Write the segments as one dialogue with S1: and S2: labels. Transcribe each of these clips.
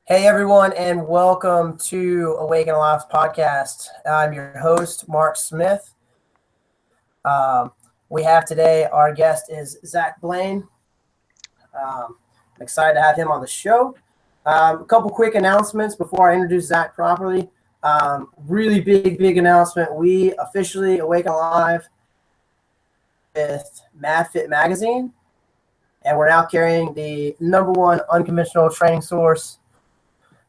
S1: Hey everyone, and welcome to Awaken Life's podcast. I'm your host, Mark Smith. We have today, our guest is Zach Blain. I'm excited to have him on the show. A couple quick announcements before I introduce Zach properly. Really big announcement. We officially Awaken Live with MadFit Magazine, and we're now carrying the #1 unconventional training source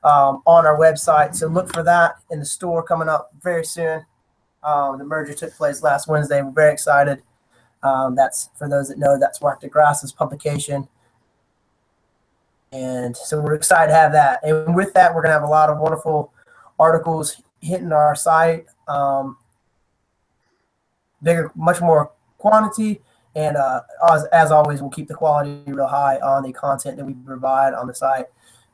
S1: on our website. So look for that in the store coming up very soon. The merger took place last Wednesday. We're very excited. That's, for those that know, that's Mark DeGrasse's publication. And so we're excited to have that. And with that, we're going to have a lot of wonderful articles hitting our site. Bigger, much more quantity. And as always, we'll keep the quality real high on the content that we provide on the site.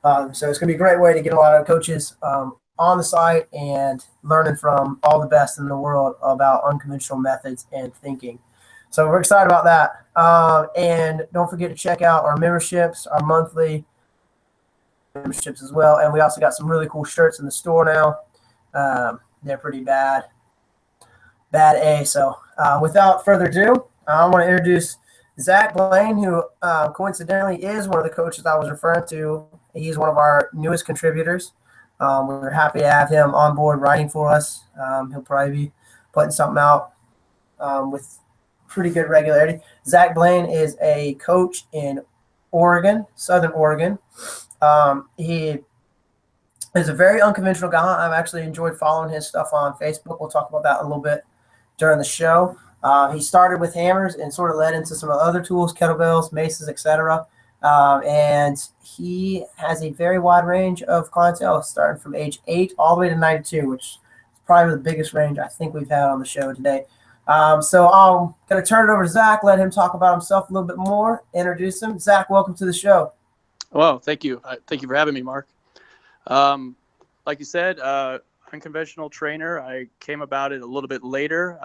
S1: So it's going to be a great way to get a lot of coaches on the site and learning from all the best in the world about unconventional methods and thinking. So we're excited about that. And don't forget to check out our memberships, our monthly memberships as well. And we also got some really cool shirts in the store now. They're pretty bad A. So without further ado, I want to introduce Zach Blain, who coincidentally is one of the coaches I was referring to. He's one of our newest contributors. We're happy to have him on board writing for us. He'll probably be putting something out with pretty good regularity. Zach Blain is a coach in Oregon, Southern Oregon. He is a very unconventional guy. I've actually enjoyed following his stuff on Facebook. We'll talk about that a little bit during the show. He started with hammers and sort of led into some other tools, kettlebells, maces, etc. And he has a very wide range of clientele, starting from age 8 all the way to 92, which is probably the biggest range I think we've had on the show today. So I'm going to turn it over to Zach, let him talk about himself a little bit more, introduce him. Zach, welcome to the show.
S2: Well, thank you. Thank you for having me, Mark. Like you said, unconventional trainer. I came about it a little bit later.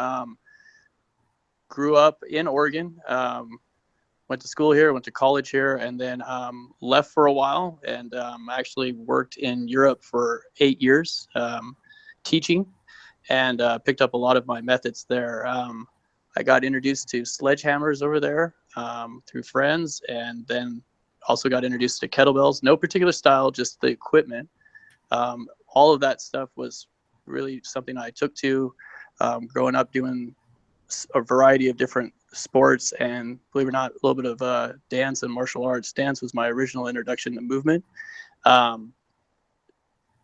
S2: Grew up in Oregon, went to school here, went to college here, and then left for a while and actually worked in Europe for 8 years teaching and picked up a lot of my methods there. I got introduced to sledgehammers over there through friends, and then also got introduced to kettlebells. No particular style, just the equipment. All of that stuff was really something I took to growing up doing a variety of different sports, and believe it or not, a little bit of dance and martial arts. Dance was my original introduction to movement.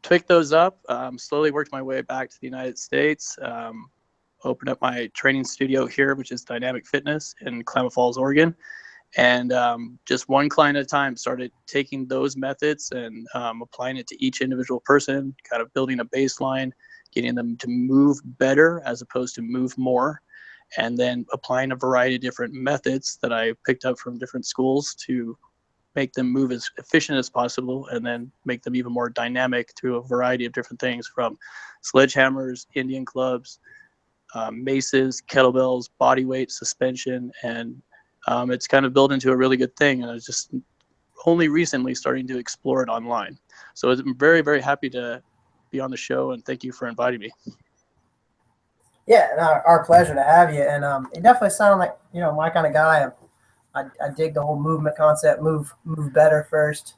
S2: Picked those up, slowly worked my way back to the United States, opened up my training studio here, which is Dynamic Fitness in Klamath Falls, Oregon. And just one client at a time, started taking those methods and applying it to each individual person, kind of building a baseline, getting them to move better as opposed to move more, and then applying a variety of different methods that I picked up from different schools to make them move as efficient as possible, and then make them even more dynamic through a variety of different things, from sledgehammers, Indian clubs, maces, kettlebells, body weight, suspension, and it's kind of built into a really good thing. And I was just only recently starting to explore it online. So I'm very, very happy to be on the show, and thank you for inviting me.
S1: Yeah, our pleasure to have you. And it definitely sounded like, my kind of guy. I dig the whole movement concept. Move better first,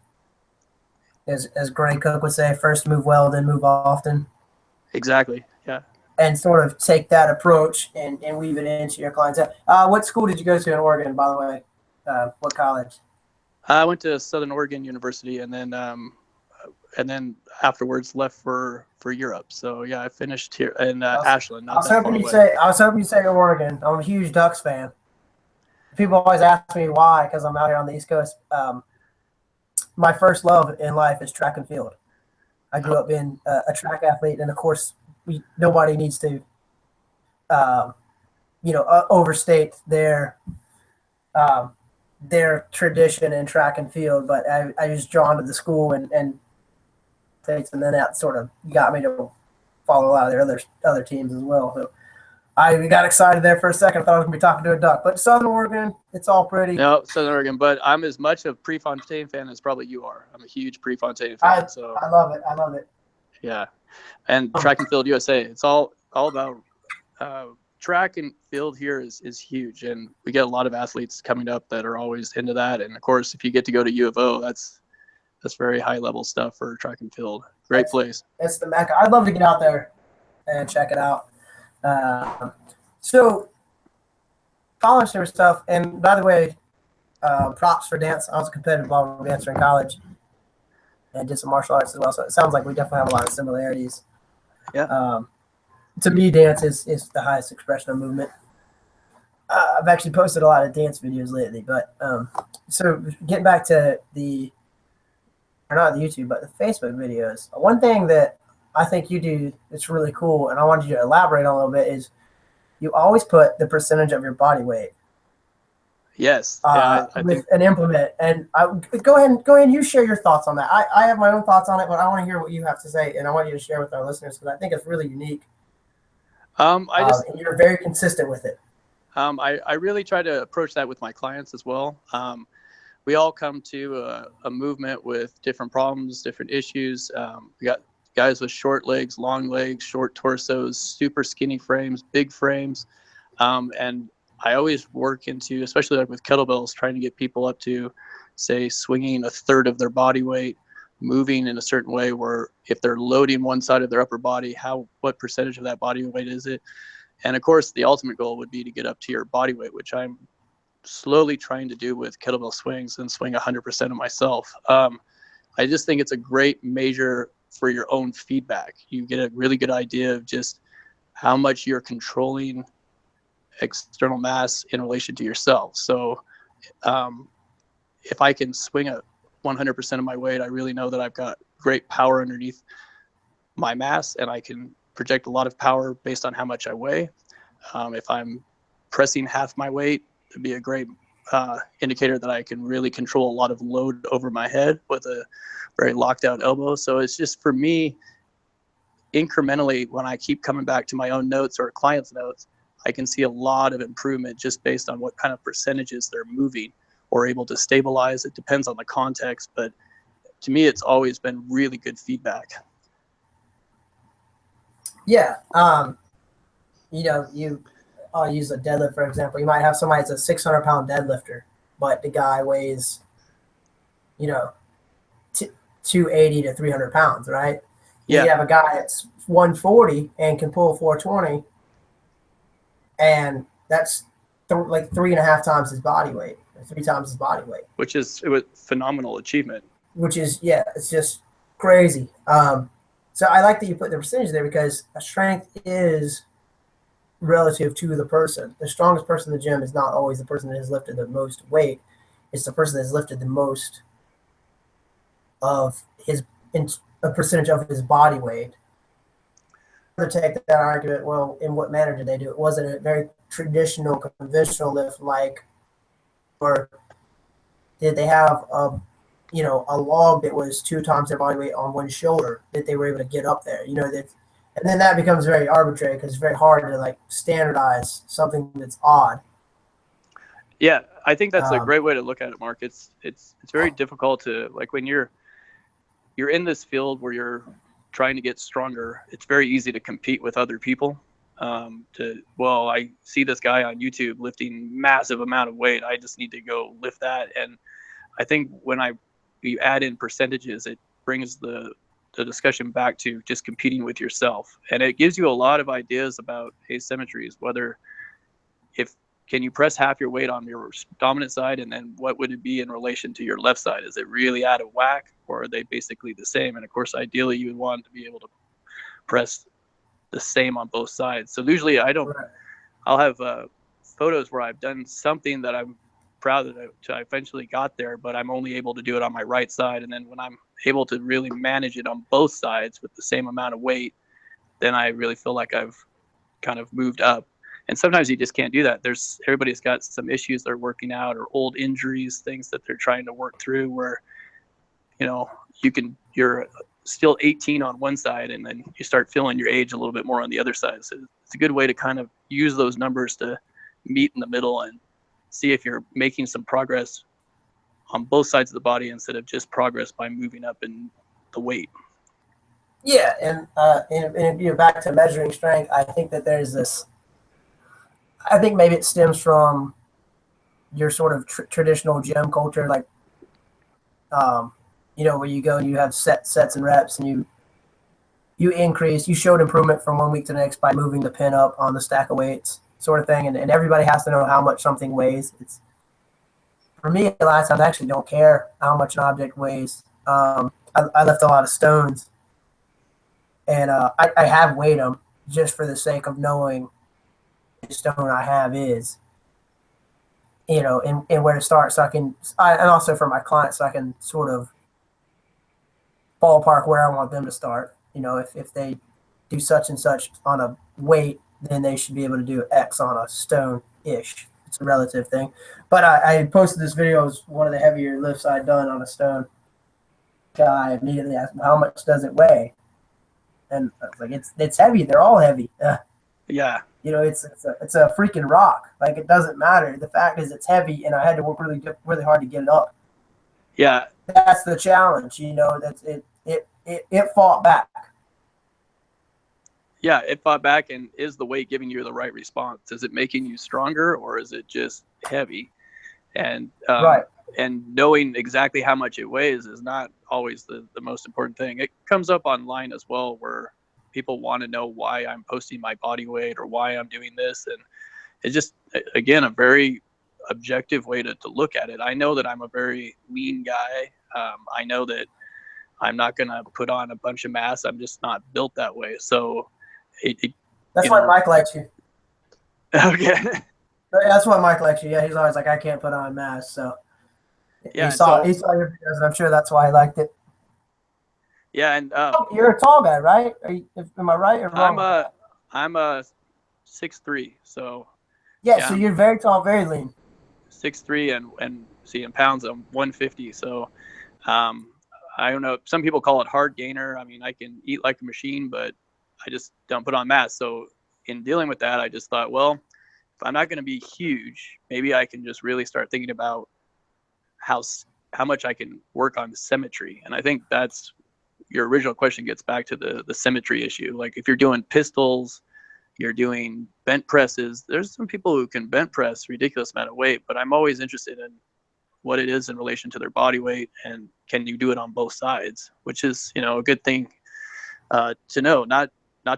S1: as Gray Cook would say. First move well, then move often.
S2: Exactly. Yeah.
S1: And sort of take that approach and weave it into your clientele. What school did you go to in Oregon, by the way? What college?
S2: I went to Southern Oregon University, and then afterwards left for Europe. So yeah, I finished here in Ashland.
S1: I was hoping you'd say Oregon. I'm a huge Ducks fan. People always ask me why, because I'm out here on the East Coast. My first love in life is track and field. I grew up being a track athlete, and of course, nobody needs to, overstate their tradition in track and field. But I was drawn to the school and then that sort of got me to follow a lot of their other teams as well. So I got excited there for a second. I thought I was going to be talking to a duck. But Southern Oregon, it's all pretty.
S2: No, Southern Oregon, but I'm as much a Prefontaine fan as probably you are. I'm a huge Prefontaine
S1: I
S2: fan. So
S1: love it. I love it.
S2: yeah, and Track and Field USA, it's all about track and field here is huge, and we get a lot of athletes coming up that are always into that. And of course, if you get to go to U of O, that's very high level stuff for track and field. Great place.
S1: It's the Mecca. I'd love to get out there and check it out. So college there stuff, and by the way, props for dance. I was a competitive ballroom dancer in college and did some martial arts as well. So it sounds like we definitely have a lot of similarities.
S2: Yeah.
S1: To me, dance is the highest expression of movement. I've actually posted a lot of dance videos lately, but so getting back to not the YouTube, but the Facebook videos. One thing that I think you do that's really cool, and I wanted you to elaborate on a little bit, is you always put the percentage of your body weight.
S2: Yes. Yeah, I
S1: with
S2: think
S1: an implement. And go ahead and you share your thoughts on that. I have my own thoughts on it, but I want to hear what you have to say, and I want you to share with our listeners because I think it's really unique. And you're very consistent with it.
S2: I really try to approach that with my clients as well. We all come to a movement with different problems, different issues. We got guys with short legs, long legs, short torsos, super skinny frames, big frames. And I always work into, especially like with kettlebells, trying to get people up to, say, swinging a third of their body weight, moving in a certain way where if they're loading one side of their upper body, what percentage of that body weight is it? And of course, the ultimate goal would be to get up to your body weight, which I'm slowly trying to do with kettlebell swings and swing 100% of myself. I just think it's a great measure for your own feedback. You get a really good idea of just how much you're controlling external mass in relation to yourself. So if I can swing at 100% of my weight, I really know that I've got great power underneath my mass, and I can project a lot of power based on how much I weigh. If I'm pressing half my weight, it'd be a great indicator that I can really control a lot of load over my head with a very locked out elbow. So it's just, for me, incrementally, when I keep coming back to my own notes or clients' notes, I can see a lot of improvement just based on what kind of percentages they're moving or able to stabilize. It depends on the context, but to me, it's always been really good feedback.
S1: Yeah. I'll use a deadlift, for example. You might have somebody that's a 600-pound deadlifter, but the guy weighs, 280 to 300 pounds, right?
S2: Yeah.
S1: You have a guy that's 140 and can pull 420, and that's like 3.5 times his body weight, or 3 times his body weight.
S2: Which is a phenomenal achievement.
S1: Which is, it's just crazy. So I like that you put the percentage there because a strength is relative to the person. The strongest person in the gym is not always the person that has lifted the most weight. It's the person that's lifted the most of a percentage of his body weight. Take that argument, well, in what manner did they do it? Was it a very traditional, conventional lift, or did they have a log that was 2 times their body weight on one shoulder that they were able to get up there? And then that becomes very arbitrary because it's very hard to standardize something that's odd.
S2: Yeah, I think that's a great way to look at it, Mark. It's very difficult to, when you're in this field where you're trying to get stronger. It's very easy to compete with other people. I see this guy on YouTube lifting massive amount of weight. I just need to go lift that. And I think when you add in percentages, it brings the discussion back to just competing with yourself, and it gives you a lot of ideas about asymmetries. Whether can you press half your weight on your dominant side, and then what would it be in relation to your left side? Is it really out of whack, or are they basically the same? And of course, ideally, you would want to be able to press the same on both sides. So usually, I'll have photos where I've done something that I'm proud that I eventually got there, but I'm only able to do it on my right side. And then when I'm able to really manage it on both sides with the same amount of weight, then I really feel like I've kind of moved up. And sometimes you just can't do that. Everybody's got some issues they're working out, or old injuries, things that they're trying to work through, where you're still 18 on one side, and then you start feeling your age a little bit more on the other side. So it's a good way to kind of use those numbers to meet in the middle and see if you're making some progress on both sides of the body instead of just progress by moving up in the weight.
S1: Yeah, and you know, back to measuring strength, I think that there's this. I think maybe it stems from your sort of traditional gym culture, like, you know, where you go and you have sets and reps, and you showed improvement from 1 week to the next by moving the pin up on the stack of weights, sort of thing, and everybody has to know how much something weighs. It's for me, a lot of times I actually don't care how much an object weighs. I lift a lot of stones, and I have weighed them just for the sake of knowing the stone I have is, you know, and where to start, so and also for my clients, so I can sort of ballpark where I want them to start. You know, if they do such and such on a weight, then they should be able to do X on a stone-ish. It's a relative thing. But I posted this video. It was one of the heavier lifts I'd done on a stone. Guy immediately asked me, how much does it weigh? And I was like, it's heavy. They're all heavy.
S2: Yeah.
S1: You know, it's a freaking rock. Like, it doesn't matter. The fact is it's heavy, and I had to work really hard to get it up.
S2: Yeah.
S1: That's the challenge. You know, that's it fought back.
S2: Yeah, it fought back. And is the weight giving you the right response? Is it making you stronger, or is it just heavy? And
S1: Right.
S2: And knowing exactly how much it weighs is not always the most important thing. It comes up online as well, where people want to know why I'm posting my body weight or why I'm doing this. And it's just, again, a very objective way to look at it. I know that I'm a very lean guy. I know that I'm not going to put on a bunch of mass. I'm just not built that way. So
S1: that's why Mike likes you.
S2: Okay.
S1: That's why Mike likes you. Yeah, he's always like, I can't put on mass. So
S2: yeah,
S1: he saw your videos, and I'm sure that's why he liked it.
S2: Yeah, and
S1: you're a tall guy, right? Am I right or wrong?
S2: I'm a 6'3", so
S1: yeah. So you're very tall, very lean.
S2: 6'3", and see, in pounds I'm 150. So I don't know. Some people call it hard gainer. I mean, I can eat like a machine, but I just don't put on mass. So in dealing with that, I just thought, well, if I'm not going to be huge, maybe I can just really start thinking about how much I can work on the symmetry. And I think that's your original question gets back to the symmetry issue. Like, if you're doing pistols, you're doing bent presses, there's some people who can bent press ridiculous amount of weight, but I'm always interested in what it is in relation to their body weight, and can you do it on both sides, which is, you know, a good thing to know, not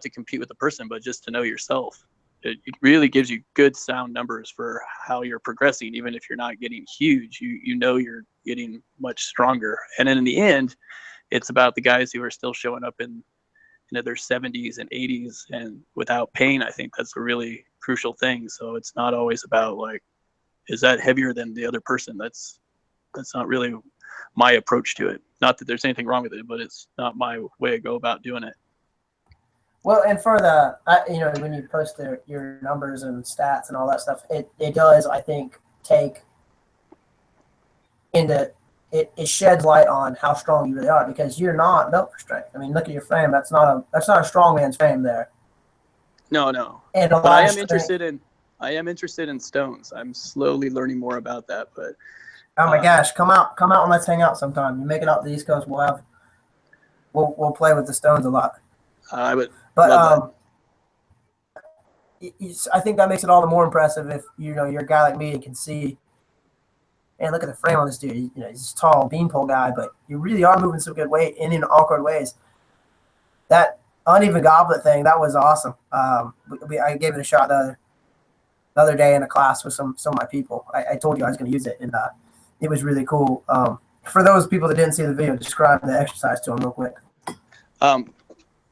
S2: to compete with the person, but just to know yourself. It really gives you good sound numbers for how you're progressing. Even if you're not getting huge, you know you're getting much stronger. And then in the end, it's about the guys who are still showing up in their 70s and 80s and without pain. I think that's a really crucial thing. So it's not always about, like, is that heavier than the other person? That's not really my approach to it. Not that there's anything wrong with it, but it's not my way to go about doing it.
S1: Well, and for you know, when you post your numbers and stats and all that stuff, it does, I think, take into it sheds light on how strong you really are, because you're not built for strength. I mean, look at your frame. That's not a strong man's frame there.
S2: No.
S1: And
S2: but I am interested in stones. I'm slowly learning more about that. But
S1: oh my gosh, come out and let's hang out sometime. You make it out to the East Coast, we'll play with the stones a lot.
S2: I would.
S1: But
S2: love
S1: that. I think that makes it all the more impressive if, you know, you're a guy like me and can see, and look at the frame on this dude. You know, he's a tall beanpole guy, but you really are moving some good weight in awkward ways. That uneven goblet thing, that was awesome. I gave it a shot the other day in a class with some of my people. I told you I was going to use it, and it was really cool. For those people that didn't see the video, describe the exercise to them real quick.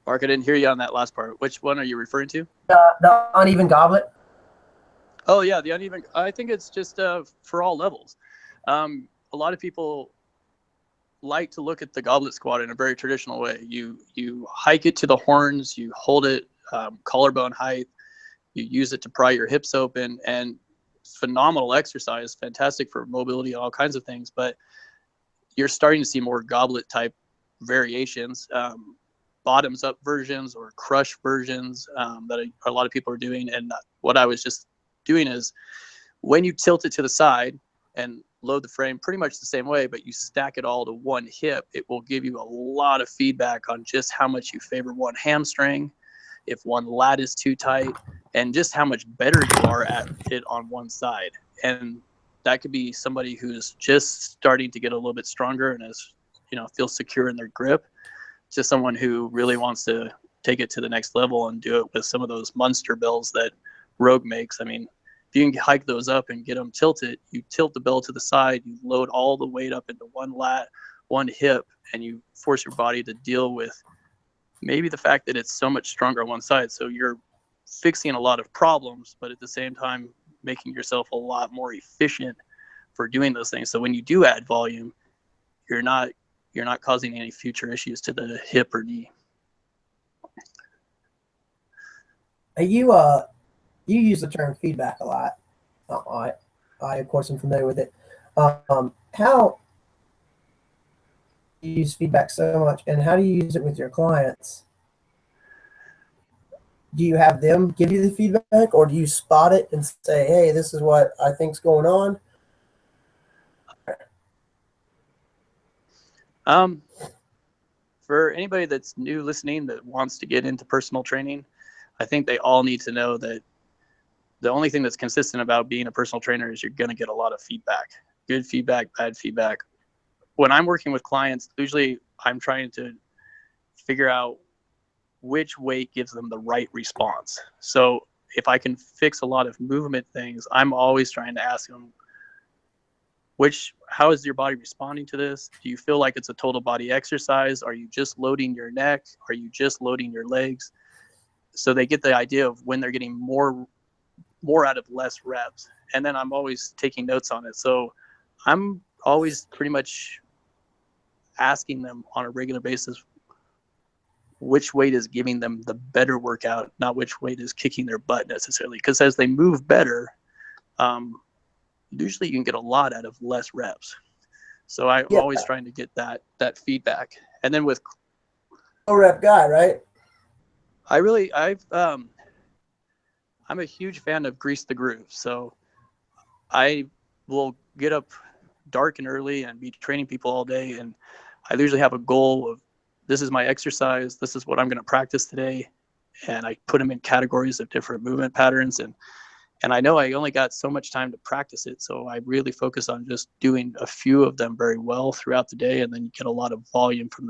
S2: Mark, I didn't hear you on that last part. Which one are you referring to?
S1: The uneven goblet.
S2: Oh yeah, the uneven. I think it's just for all levels. A lot of people like to look at the goblet squat in a very traditional way. You hike it to the horns, you hold it collarbone height, you use it to pry your hips open, and phenomenal exercise, fantastic for mobility, all kinds of things. But you're starting to see more goblet type variations. bottoms up versions or crush versions that a lot of people are doing. And what I was just doing is when you tilt it to the side and load the frame pretty much the same way, but you stack it all to one hip, it will give you a lot of feedback on just how much you favor one hamstring, if one lat is too tight, and just how much better you are at it on one side. And that could be somebody who's just starting to get a little bit stronger and is, feels secure in their grip, to someone who really wants to take it to the next level and do it with some of those monster bells that Rogue makes. I mean, if you can hike those up and get them tilted, you tilt the bell to the side, you load all the weight up into one lat, one hip, and you force your body to deal with maybe the fact that it's so much stronger on one side. So you're fixing a lot of problems, but at the same time, making yourself a lot more efficient for doing those things. So when you do add volume, you're not causing any future issues to the hip or knee.
S1: You use the term feedback a lot. I of course am familiar with it. How do you use feedback so much, and how do you use it with your clients? Do you have them give you the feedback, or do you spot it and say, hey, this is what I think's going on?
S2: For anybody that's new listening that wants to get into personal training, I think they all need to know that the only thing that's consistent about being a personal trainer is you're going to get a lot of feedback, good feedback, bad feedback. When I'm working with clients, usually I'm trying to figure out which weight gives them the right response. So if I can fix a lot of movement things, I'm always trying to ask them, how is your body responding to this? Do you feel like it's a total body exercise? Are you just loading your neck? Are you just loading your legs? So they get the idea of when they're getting more out of less reps. And then I'm always taking notes on it. So I'm always pretty much asking them on a regular basis which weight is giving them the better workout, not which weight is kicking their butt necessarily. Because as they move better, usually you can get a lot out of less reps. So I'm always trying to get that feedback. And then with
S1: low rep guy, right?
S2: I'm a huge fan of Grease the Groove. So I will get up dark and early and be training people all day. And I usually have a goal of, this is my exercise, this is what I'm going to practice today. And I put them in categories of different movement patterns. And I know I only got so much time to practice it. So I really focus on just doing a few of them very well throughout the day. And then you get a lot of volume from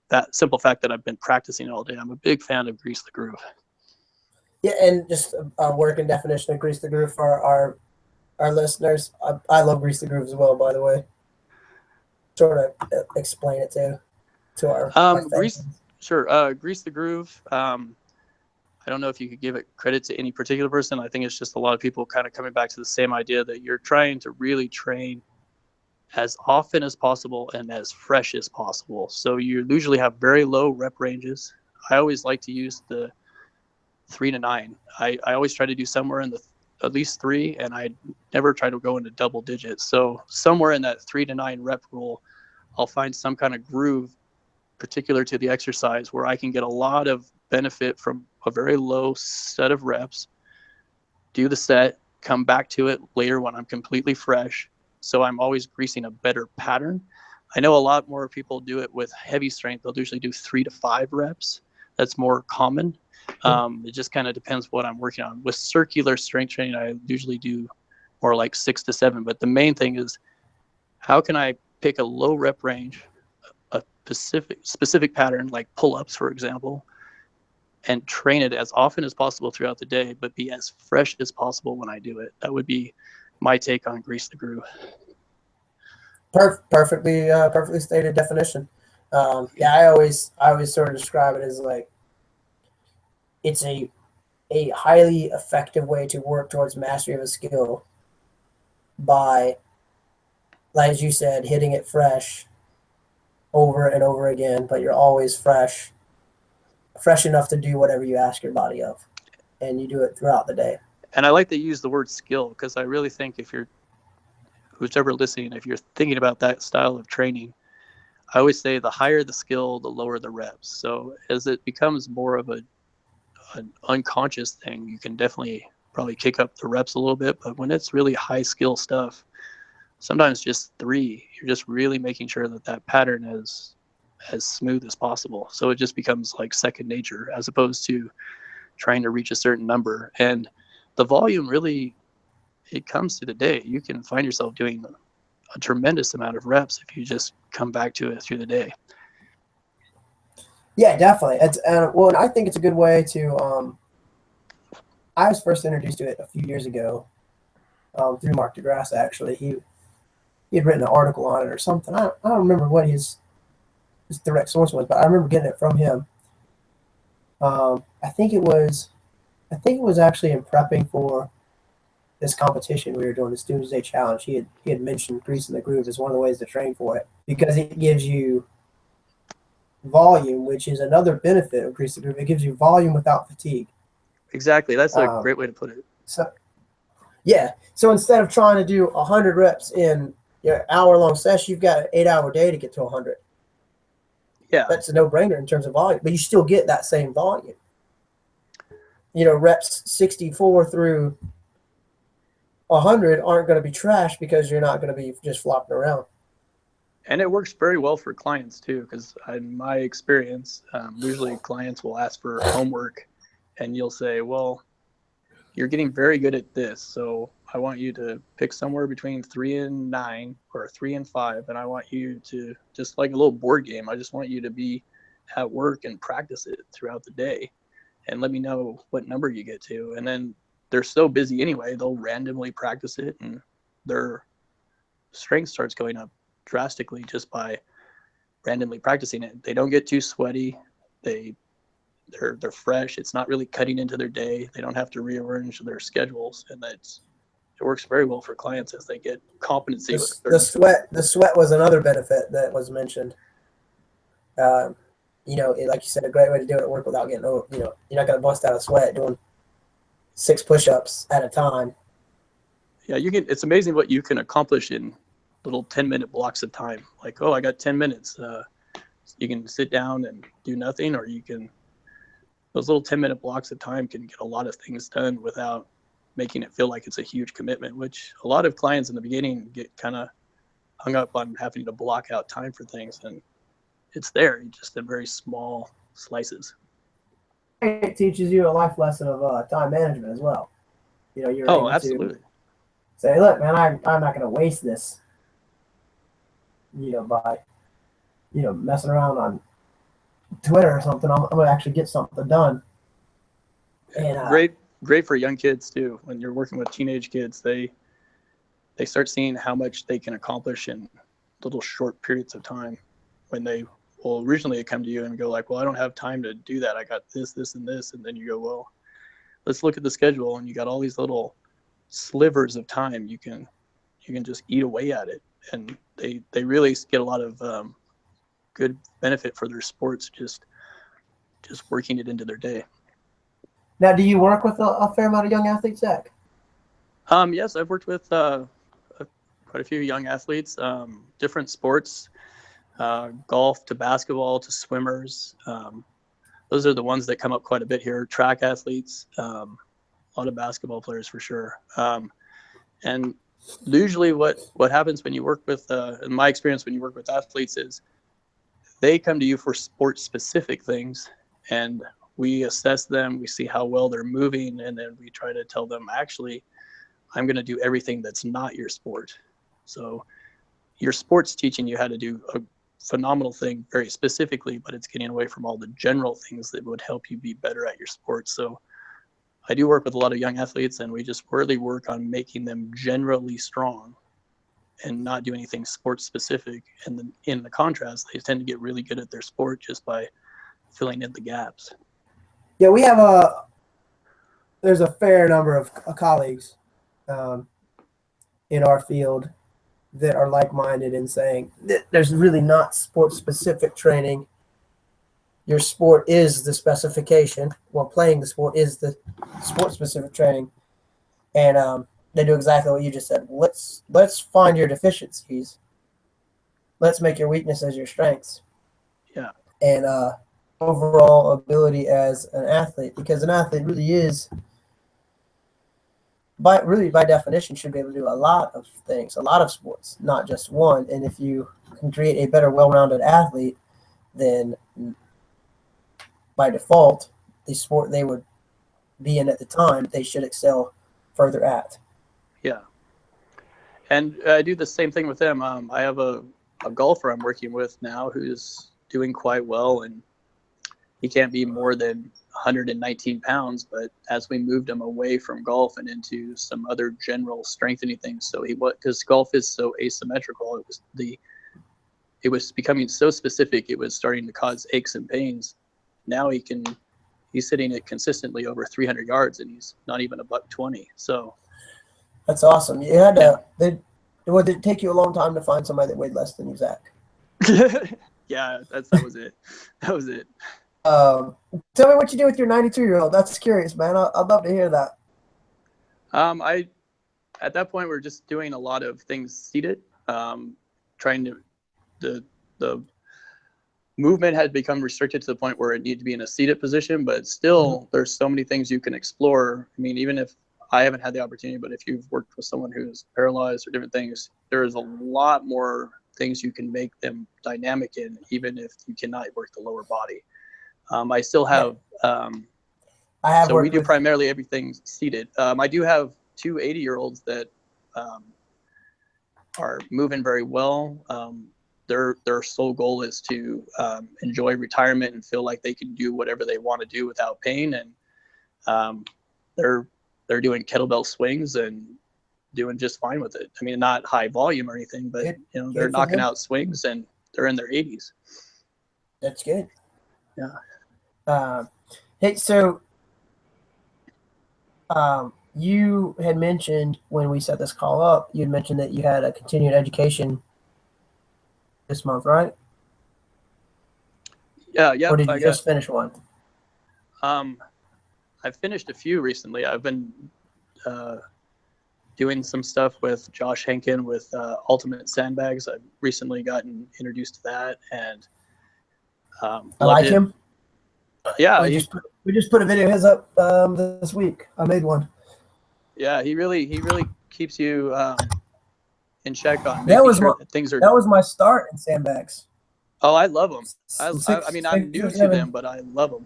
S2: that simple fact that I've been practicing all day. I'm a big fan of Grease the Groove.
S1: Yeah, and just a working definition of Grease the Groove for our listeners. I love Grease the Groove as well, by the way. Sort of explain it to our
S2: Grease. Sure. Grease the Groove. I don't know if you could give it credit to any particular person. I think it's just a lot of people kind of coming back to the same idea that you're trying to really train as often as possible and as fresh as possible. So you usually have very low rep ranges. I always like to use the 3 to 9. I always try to do somewhere in the at least 3, and I never try to go into double digits. So somewhere in that 3 to 9 rep rule, I'll find some kind of groove particular to the exercise where I can get a lot of benefit from a very low set of reps, do the set, come back to it later when I'm completely fresh. So I'm always greasing a better pattern. I know a lot more people do it with heavy strength. They'll usually do 3 to 5 reps. That's more common. It just kind of depends what I'm working on. With circular strength training, I usually do more like 6 to 7. But the main thing is, how can I pick a low rep range, a specific pattern like pull-ups, for example, and train it as often as possible throughout the day, but be as fresh as possible when I do it. That would be my take on Grease the Groove.
S1: Perfectly stated definition. I always sort of describe it as like it's a highly effective way to work towards mastery of a skill by, like as you said, hitting it fresh over and over again, but you're always fresh enough to do whatever you ask your body of, and you do it throughout the day.
S2: And I like to use the word skill because I really think who's ever listening, if you're thinking about that style of training, I always say the higher the skill, the lower the reps. So as it becomes more of an unconscious thing, you can definitely probably kick up the reps a little bit. But when it's really high skill stuff, sometimes just 3, you're just really making sure that that pattern is as smooth as possible. So it just becomes like second nature as opposed to trying to reach a certain number. And the volume really, it comes to the day. You can find yourself doing a tremendous amount of reps if you just come back to it through the day.
S1: Yeah, definitely. It's well, and I think it's a good way to. I was first introduced to it a few years ago through Mark DeGrasse. Actually, he had written an article on it or something. I don't remember what his direct source was, but I remember getting it from him. I think it was actually in prepping for this competition we were doing, this Doomsday Challenge. He had mentioned greasing the groove as one of the ways to train for it because it gives you volume, which is another benefit of greasing the groove. It gives you volume without fatigue.
S2: Exactly. That's a great way to put it.
S1: So yeah. So instead of trying to do 100 reps in your hour-long session, you've got an 8-hour day to get to 100.
S2: Yeah.
S1: That's a no-brainer in terms of volume, but you still get that same volume. Reps 64 through 100 aren't going to be trash because you're not going to be just flopping around.
S2: And it works very well for clients too, because in my experience, usually clients will ask for homework and you'll say, well, you're getting very good at this. So I want you to pick somewhere between 3 and 9 or 3 and 5. And I want you to, just like a little board game, I just want you to be at work and practice it throughout the day and let me know what number you get to. And then they're so busy anyway, they'll randomly practice it and their strength starts going up drastically just by randomly practicing it. They don't get too sweaty. They're fresh. It's not really cutting into their day. They don't have to rearrange their schedules, and it works very well for clients as they get competency with
S1: the sweat was another benefit that was mentioned. Like you said, a great way to do it at work without getting you're not going to bust out a sweat doing 6 push-ups at a time.
S2: Yeah, it's amazing what you can accomplish in little 10-minute blocks of time. Like, oh, I got 10 minutes. You can sit down and do nothing, or those little 10-minute blocks of time can get a lot of things done without making it feel like it's a huge commitment, which a lot of clients in the beginning get kind of hung up on having to block out time for things. And it's there, just in very small slices.
S1: It teaches you a life lesson of time management as well. You're able
S2: absolutely.
S1: to say, look, man, I'm not going to waste this, by, messing around on Twitter or something. I'm going to actually get something done. And
S2: great for young kids too. When you're working with teenage kids, they start seeing how much they can accomplish in little short periods of time. When they will originally come to you and go like, well, I don't have time to do that. I got this, and this. And then you go, well, let's look at the schedule. And you got all these little slivers of time. You can just eat away at it. And they really get a lot of good benefit for their sports, just working it into their day.
S1: Now, do you work with a fair amount of young athletes, Zach?
S2: Yes, I've worked with quite a few young athletes, different sports, golf to basketball to swimmers. Those are the ones that come up quite a bit here. Track athletes, a lot of basketball players for sure. And usually what happens when you work with, in my experience, when you work with athletes is they come to you for sport-specific things, and we assess them, we see how well they're moving, and then we try to tell them, actually, I'm going to do everything that's not your sport. So your sport's teaching you how to do a phenomenal thing very specifically, but it's getting away from all the general things that would help you be better at your sport. So I do work with a lot of young athletes, and we just really work on making them generally strong and not do anything sports specific. And then in the contrast, they tend to get really good at their sport just by filling in the gaps.
S1: Yeah, there's a fair number of colleagues in our field that are like-minded in saying that there's really not sport-specific training. Your sport is the specification. Well, playing the sport is the sport-specific training, and they do exactly what you just said. Let's find your deficiencies let's make your weaknesses your strengths.
S2: Yeah.
S1: And overall ability as an athlete, because an athlete really is, by definition, should be able to do a lot of things, a lot of sports, not just one. And if you can create a better, well-rounded athlete, then by default, the sport they would be in at the time, they should excel further at.
S2: Yeah. And I do the same thing with them. I have a golfer I'm working with now who's doing quite well, and he can't be more than 119 pounds. But as we moved him away from golf and into some other general strengthening things, so because golf is so asymmetrical, it was becoming so specific, it was starting to cause aches and pains. Now he's hitting it consistently over 300 yards, and he's not even a $120. So
S1: that's awesome. You had to. Would it take you a long time to find somebody that weighed less than you, Zach?
S2: Yeah, that was it. That was it.
S1: Tell me what you do with your 92-year-old. That's curious, man. I'd love to hear that.
S2: At that point, we're just doing a lot of things seated, trying to the movement had become restricted to the point where it needed to be in a seated position, but still there's so many things you can explore. I mean, even if I haven't had the opportunity, but if you've worked with someone who's paralyzed or different things, there's a lot more things you can make them dynamic in, even if you cannot work the lower body. I still have, so we do primarily everything seated. I do have two 80-year-olds that are moving very well. Their sole goal is to enjoy retirement and feel like they can do whatever they want to do without pain. And they're doing kettlebell swings and doing just fine with it. I mean, not high volume or anything, but they're knocking out swings and they're in their 80s.
S1: That's good.
S2: Yeah.
S1: Hey, so you had mentioned when we set this call up, you had mentioned that you had a continuing education this month, right?
S2: Yeah.
S1: Or did you just finish one?
S2: I've finished a few recently. I've been doing some stuff with Josh Henkin with Ultimate Sandbags. I've recently gotten introduced to that, and
S1: I like him.
S2: Yeah,
S1: we just put a video of his up this week. I made one.
S2: Yeah, he really keeps you in check on
S1: that was my start in sandbags.
S2: Oh, I love them. I mean, I'm new to them, but I love them.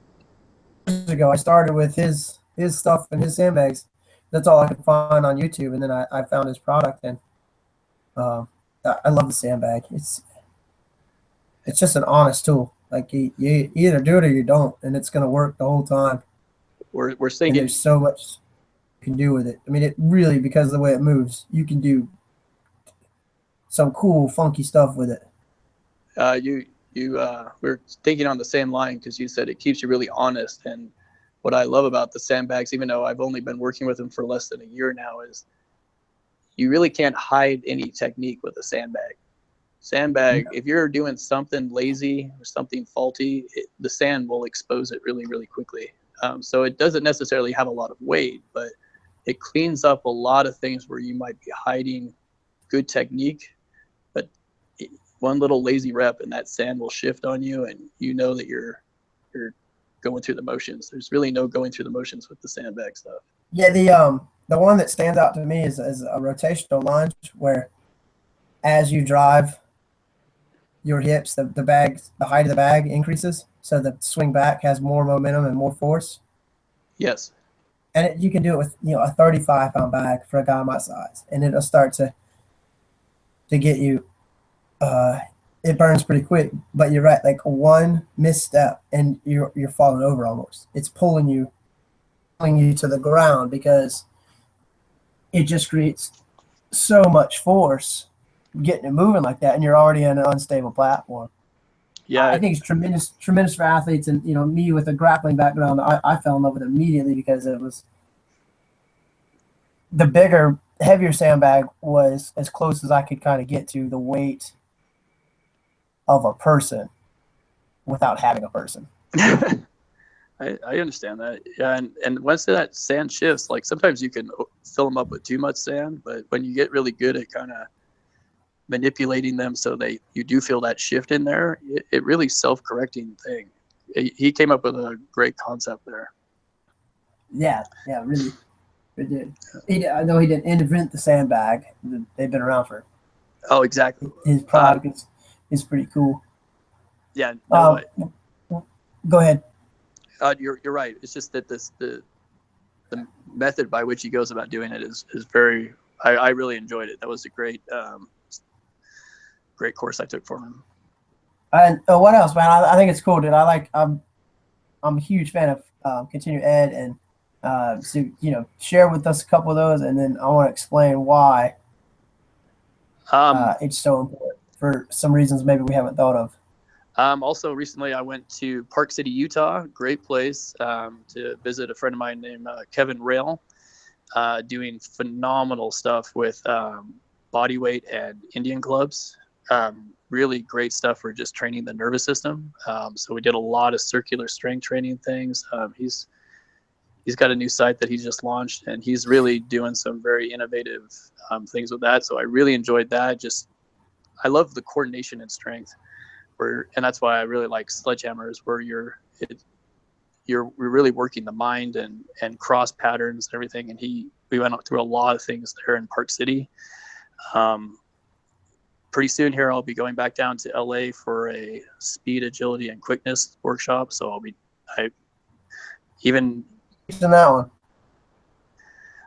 S1: Years ago, I started with his stuff and his sandbags. That's all I could find on YouTube, and then I found his product, and I love the sandbag. It's just an honest tool. Like you either do it or you don't, and it's gonna work the whole time.
S2: We're thinking
S1: and there's so much you can do with it. I mean, it really, because of the way it moves, you can do some cool, funky stuff with it.
S2: We're thinking on the same line, because you said it keeps you really honest. And what I love about the sandbags, even though I've only been working with them for less than a year now, is you really can't hide any technique with a sandbag. If you're doing something lazy or something faulty, the sand will expose it really, really quickly. So it doesn't necessarily have a lot of weight, but it cleans up a lot of things where you might be hiding good technique, but one little lazy rep and that sand will shift on you, and you know that you're going through the motions. There's really no going through the motions with the sandbag stuff.
S1: Yeah, the one that stands out to me is a rotational lunge, where as you drive your hips, the height of the bag increases, so the swing back has more momentum and more force.
S2: Yes.
S1: And you can do it with a 35-pound bag for a guy my size, and it'll start to get you. It burns pretty quick, but you're right. Like one misstep, and you're falling over almost. It's pulling you to the ground, because it just creates so much force getting it moving like that, and you're already on an unstable platform.
S2: Yeah,
S1: I think it's tremendous for athletes, and me with a grappling background, I fell in love with it immediately, because it was the bigger, heavier sandbag was as close as I could kind of get to the weight of a person without having a person.
S2: I understand that. Yeah, and once that sand shifts, like sometimes you can fill them up with too much sand, but when you get really good at kind of manipulating them so you do feel that shift in there. It really self-correcting thing. He came up with a great concept there.
S1: Yeah, really, it did. I know he didn't invent the sandbag. They've been around for.
S2: Oh, exactly.
S1: His product is pretty cool.
S2: Yeah. No.
S1: Go ahead.
S2: You're right. It's just that the method by which he goes about doing it is very. I really enjoyed it. That was a great course I took for him.
S1: And what else, man? I think it's cool, dude. I'm a huge fan of continuing ed, and so share with us a couple of those, and then I want to explain why it's so important for some reasons maybe we haven't thought of.
S2: Also, recently I went to Park City, Utah. Great place to visit a friend of mine named Kevin Rail, doing phenomenal stuff with body weight and Indian clubs. Really great stuff for just training the nervous system. So we did a lot of circular strength training things. He's got a new site that he's just launched, and he's really doing some very innovative things with that. So I really enjoyed that. I love the coordination and strength. And that's why I really like sledgehammers, where you're really working the mind and cross patterns and everything. And we went through a lot of things there in Park City. Pretty soon here, I'll be going back down to LA for a speed, agility, and quickness workshop. So in
S1: that one.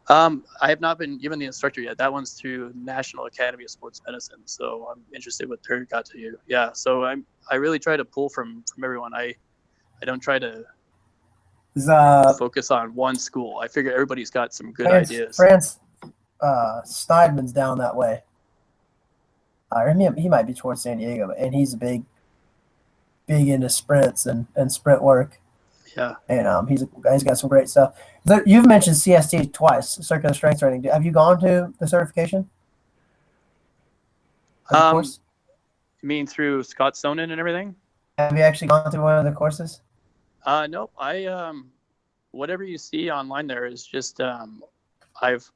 S2: I have not been given the instructor yet. That one's through National Academy of Sports Medicine. So I'm interested what they're got to do. Yeah. So I really try to pull from everyone. I don't try to focus on one school. I figure everybody's got some good ideas.
S1: France Steidman's down that way. He might be towards San Diego, and he's big into sprints and sprint work.
S2: Yeah.
S1: And he's got some great stuff. You've mentioned CST twice, circular strength training. Have you gone to the certification?
S2: You mean through Scott Sonnen and everything?
S1: Have you actually gone through one of the courses?
S2: No. Whatever you see online there is just I've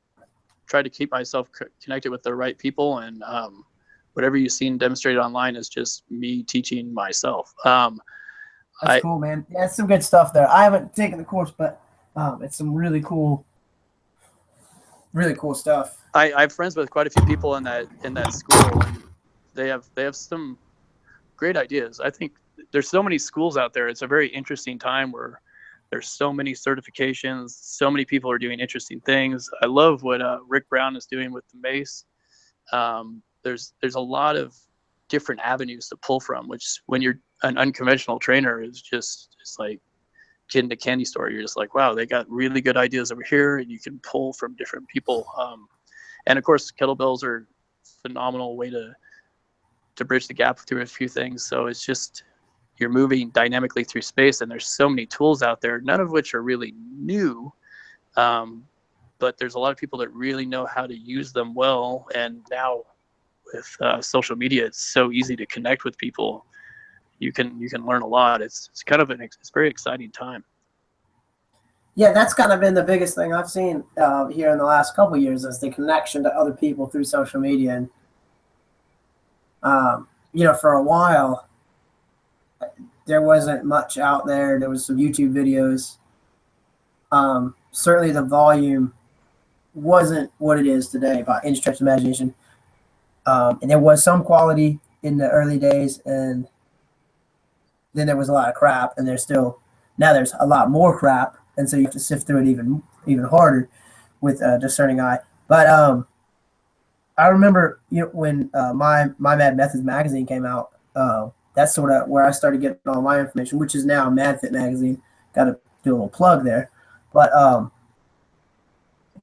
S2: tried to keep myself connected with the right people, and whatever you've seen demonstrated online is just me teaching myself.
S1: That's cool, man. Yeah, it's some good stuff there. I haven't taken the course, but it's some really cool stuff.
S2: I have friends with quite a few people in that school, and they have some great ideas. I think there's so many schools out there. It's a very interesting time where there's so many certifications, so many people are doing interesting things. I love what Rick Brown is doing with the mace. There's a lot of different avenues to pull from, which when you're an unconventional trainer it's like kid in a candy store. You're just like, wow, they got really good ideas over here, and you can pull from different people. And of course, kettlebells are a phenomenal way to bridge the gap through a few things. So it's just, you're moving dynamically through space, and there's so many tools out there, none of which are really new. But there's a lot of people that really know how to use them well. And now with social media, it's so easy to connect with people. You can learn a lot. It's kind of it's a very exciting time.
S1: Yeah, that's kind of been the biggest thing I've seen here in the last couple of years, is the connection to other people through social media. And for a while, there wasn't much out there. There was some YouTube videos. Certainly the volume wasn't what it is today by any stretch of imagination. And there was some quality in the early days, and then there was a lot of crap, and there's a lot more crap, and so you have to sift through it even harder with a discerning eye. But I remember when my Mad Methods magazine came out. That's sort of where I started getting all my information, which is now MadFit magazine. Got to do a little plug there, but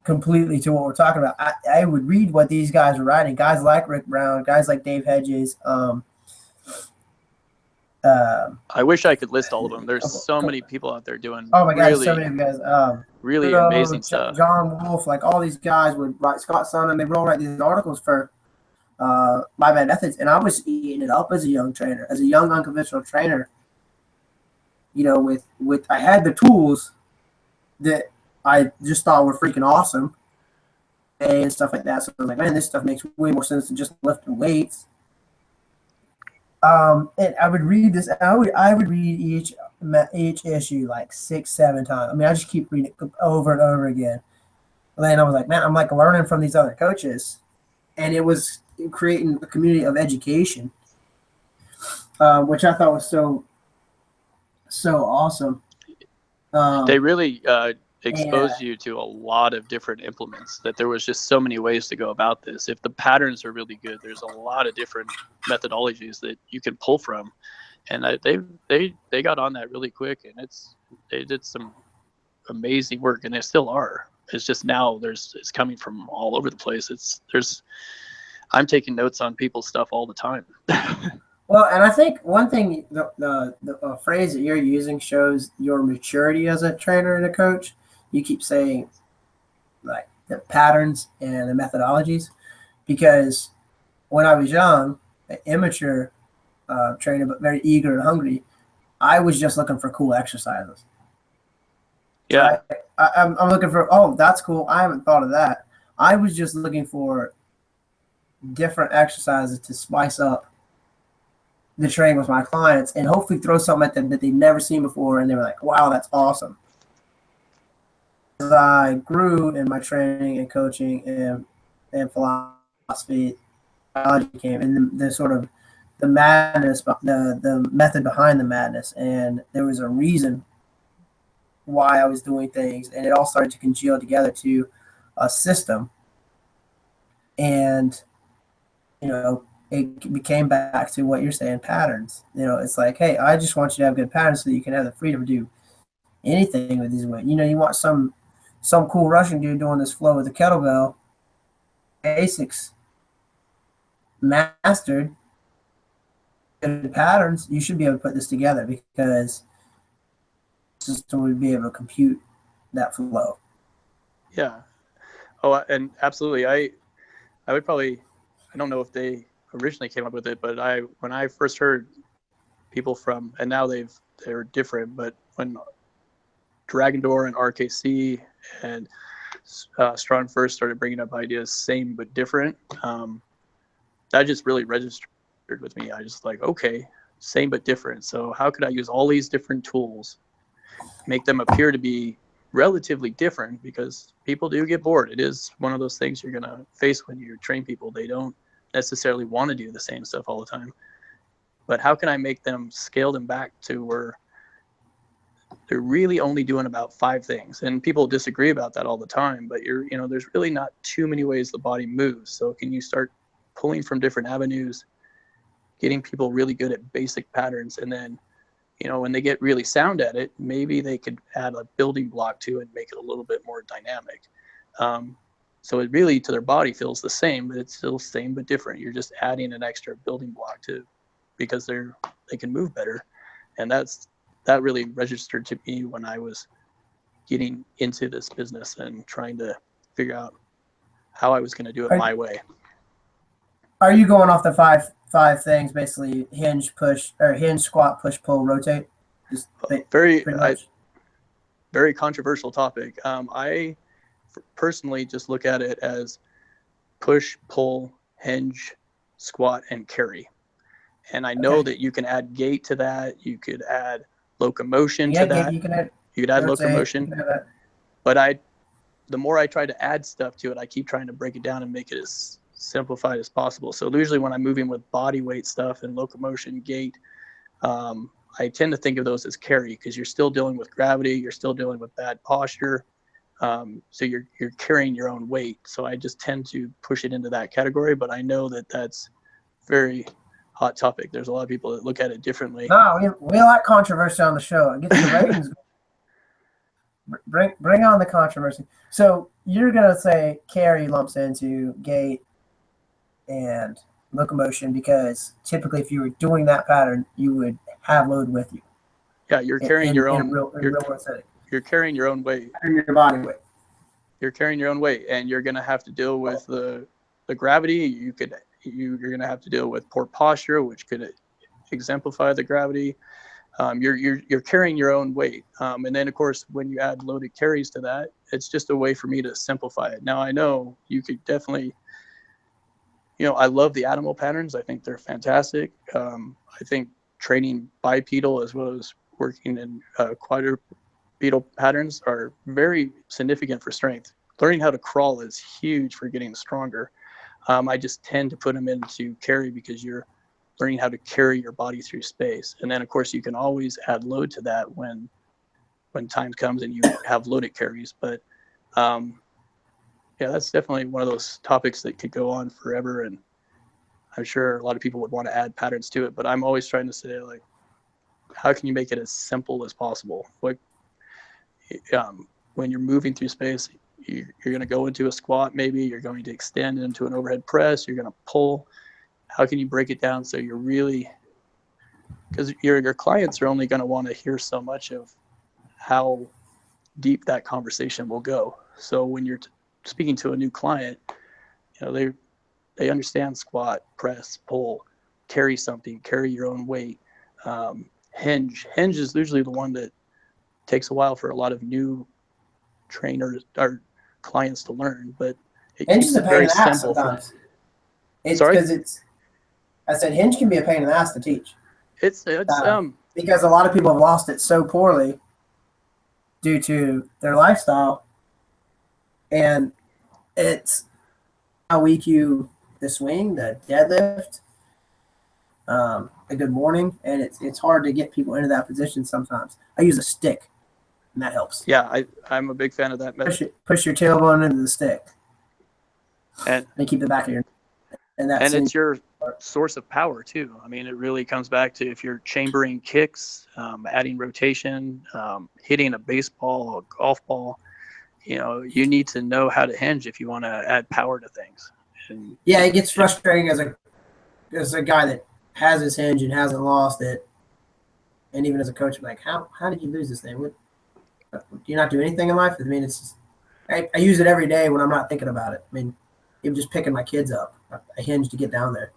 S1: completely to what we're talking about. I would read what these guys were writing. Guys like Rick Brown, guys like Dave Hedges.
S2: I wish I could list all of them. There's so many people out there doing.
S1: Oh my God, so many guys.
S2: Really amazing stuff.
S1: John Wolf, like all these guys would write. Scott Son, and they would all write these articles for My Bad Methods, and I was eating it up as a young trainer, as a young unconventional trainer. With I had the tools that I just thought were freaking awesome, and stuff like that. So I was like, man, this stuff makes way more sense than just lifting weights. And I would read this. I would read each issue like 6, 7 times. I mean, I just keep reading it over and over again. And then I was like, man, I'm like learning from these other coaches, and it was creating a community of education, which I thought was so awesome.
S2: They really exposed you to a lot of different implements, that there was just so many ways to go about this. If the patterns are really good, there's a lot of different methodologies that you can pull from. And they got on that really quick, and they did some amazing work, and they still are. It's just now it's coming from all over the place. I'm taking notes on people's stuff all the time.
S1: Well, and I think one thing, the phrase that you're using shows your maturity as a trainer and a coach. You keep saying like the patterns and the methodologies, because when I was young, an immature trainer, but very eager and hungry, I was just looking for cool exercises.
S2: Yeah.
S1: Right? I'm looking for, oh, that's cool. I haven't thought of that. I was just looking for different exercises to spice up the training with my clients and hopefully throw something at them that they've never seen before. And they were like, wow, that's awesome. As I grew in my training and coaching and philosophy, biology came, and the sort of the madness, the method behind the madness. And there was a reason why I was doing things, and it all started to congeal together to a system. And, it became back to what you're saying, patterns. It's like, hey, I just want you to have good patterns so that you can have the freedom to do anything with these weights. You want some cool Russian dude doing this flow with a kettlebell, basics mastered, good patterns, you should be able to put this together, because the system would be able to compute that flow.
S2: Yeah. Oh, and absolutely. I would probably, I don't know if they originally came up with it, but when I first heard people from, and now they're different, but when Dragon Door and RKC and Strong first started bringing up ideas, same but different, that just really registered with me. I just like, okay, same but different. So how could I use all these different tools, make them appear to be relatively different, because people do get bored. It is one of those things you're going to face when you train people. They don't necessarily want to do the same stuff all the time. But how can I make them scale them back to where they're really only doing about 5 things? And people disagree about that all the time, but there's really not too many ways the body moves. So can you start pulling from different avenues, getting people really good at basic patterns, and then when they get really sound at it, maybe they could add a building block to it and make it a little bit more dynamic. So it really, to their body, feels the same, but it's still same but different. You're just adding an extra building block because they can move better. And that really registered to me when I was getting into this business and trying to figure out how I was going to do it my way.
S1: Are you going off the five things, basically hinge, push, or hinge, squat, push, pull, rotate? Just
S2: very controversial topic. I personally just look at it as push, pull, hinge, squat, and carry. And I know that you can add gait to that. You could add locomotion to that.
S1: You
S2: could add locomotion. But the more I try to add stuff to it, I keep trying to break it down and make it as simplified as possible. So usually when I'm moving with body weight stuff and locomotion, gait, I tend to think of those as carry, because you're still dealing with gravity, you're still dealing with bad posture, so you're carrying your own weight. So I just tend to push it into that category, but I know that that's very hot topic. There's a lot of people that look at it differently.
S1: No, we like controversy on the show. It gets the ratings. Bring on the controversy. So you're gonna say carry lumps into gait and locomotion, because typically if you were doing that pattern, you would have load with you.
S2: Yeah, you're carrying your own. You're carrying your own weight.
S1: Your body weight.
S2: You're carrying your own weight, and you're going to have to deal with the gravity. You're going to have to deal with poor posture, which could exemplify the gravity. You're carrying your own weight. And then of course, when you add loaded carries to that, it's just a way for me to simplify it. Now I know you could definitely, I love the animal patterns. I think they're fantastic. I think training bipedal as well as working in quadrupedal patterns are very significant for strength. Learning how to crawl is huge for getting stronger. I just tend to put them into carry because you're learning how to carry your body through space. And then of course you can always add load to that when time comes and you have loaded carries. But yeah, that's definitely one of those topics that could go on forever. And I'm sure a lot of people would want to add patterns to it, but I'm always trying to say, like, how can you make it as simple as possible? Like, when you're moving through space, you're going to go into a squat, maybe you're going to extend into an overhead press, you're going to pull. How can you break it down so you're really, because your clients are only going to want to hear so much of how deep that conversation will go. So when you're speaking to a new client, they understand squat, press, pull, carry something, carry your own weight. Hinge is usually the one that takes a while for a lot of new trainers or clients to learn, but it
S1: Hinge
S2: keeps
S1: is a
S2: it
S1: pain
S2: very
S1: in the ass
S2: simple.
S1: Sorry? I said Hinge can be a pain in the ass to teach.
S2: It's
S1: because a lot of people have lost it so poorly due to their lifestyle, and it's how we cue the swing, the deadlift, a good morning, and it's hard to get people into that position sometimes. I use a stick, and that helps.
S2: Yeah, I'm a big fan of that method.
S1: Push your tailbone into the stick,
S2: and
S1: keep the back of your.
S2: And it's your source of power too. I mean, it really comes back to if you're chambering kicks, adding rotation, hitting a baseball or a golf ball. You need to know how to hinge if you want to add power to things. And
S1: yeah, it gets frustrating as a guy that has his hinge and hasn't lost it, and even as a coach, I'm like, how did you lose this thing? Do you not do anything in life? I mean, it's just, I use it every day when I'm not thinking about it. I mean, even just picking my kids up, I hinge to get down there.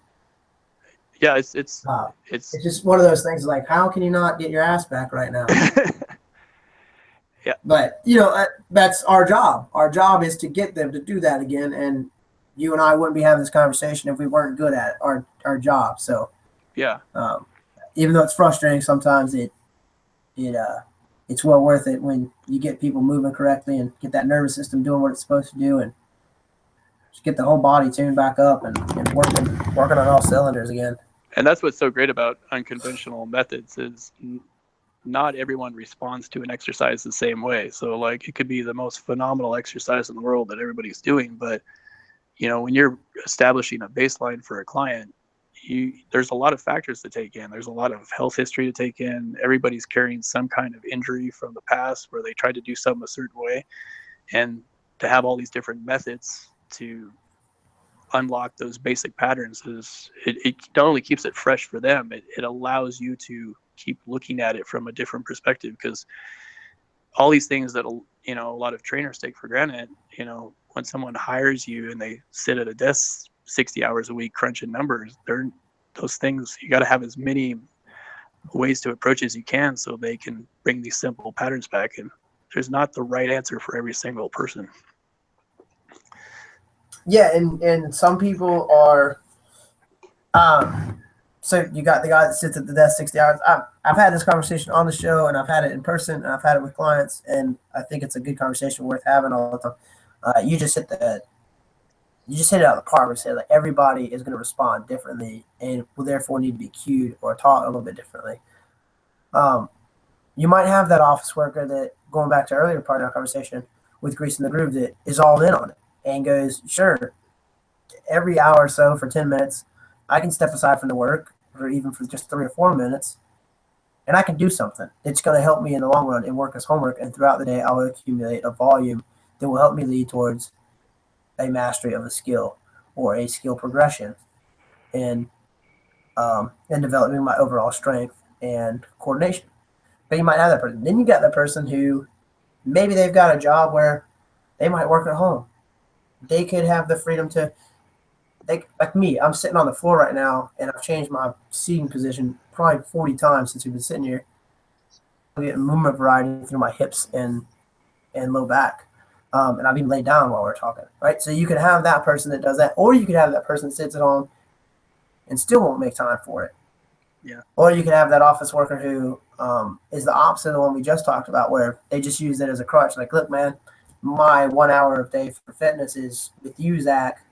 S2: Yeah, it's
S1: just one of those things. Like, how can you not get your ass back right now?
S2: Yeah,
S1: but that's our job. Our job is to get them to do that again. And you and I wouldn't be having this conversation if we weren't good at our job. So
S2: yeah,
S1: even though it's frustrating sometimes, it's well worth it when you get people moving correctly and get that nervous system doing what it's supposed to do, and just get the whole body tuned back up and working on all cylinders again.
S2: And that's what's so great about unconventional methods is not everyone responds to an exercise the same way. So like it could be the most phenomenal exercise in the world that everybody's doing, but when you're establishing a baseline for a client, there's a lot of factors to take in. There's a lot of health history to take in. Everybody's carrying some kind of injury from the past where they tried to do something a certain way, and to have all these different methods to unlock those basic patterns it not only keeps it fresh for them, it allows you to keep looking at it from a different perspective, because all these things that a lot of trainers take for granted, when someone hires you and they sit at a desk 60 hours a week crunching numbers, those things you got to have as many ways to approach as you can so they can bring these simple patterns back. And there's not the right answer for every single person.
S1: Yeah, and some people are so you got the guy that sits at the desk 60 hours. I've had this conversation on the show, and I've had it in person, and I've had it with clients, and I think it's a good conversation worth having all the time. You just hit it out of the park and say, like, everybody is going to respond differently and will therefore need to be cued or taught a little bit differently. You might have that office worker that, going back to earlier part of our conversation with Grease in the Groove, that is all in on it and goes, sure, every hour or so for 10 minutes, I can step aside from the work, or even for just 3 or 4 minutes, and I can do something. It's going to help me in the long run and work as homework. And throughout the day, I will accumulate a volume that will help me lead towards a mastery of a skill or a skill progression and developing my overall strength and coordination. But you might have that person. Then you got that person who maybe they've got a job where they might work at home. They could have the freedom to, like me, I'm sitting on the floor right now, and I've changed my seating position probably 40 times since we've been sitting here. getting movement variety through my hips and low back. And I've even laid down while we're talking, right? So you could have that person that does that, or you could have that person that sits at home and still won't make time for it.
S2: Yeah.
S1: Or you could have that office worker who is the opposite of the one we just talked about, where they just use it as a crutch. Like, look, man, my 1 hour of day for fitness is with you, Zach.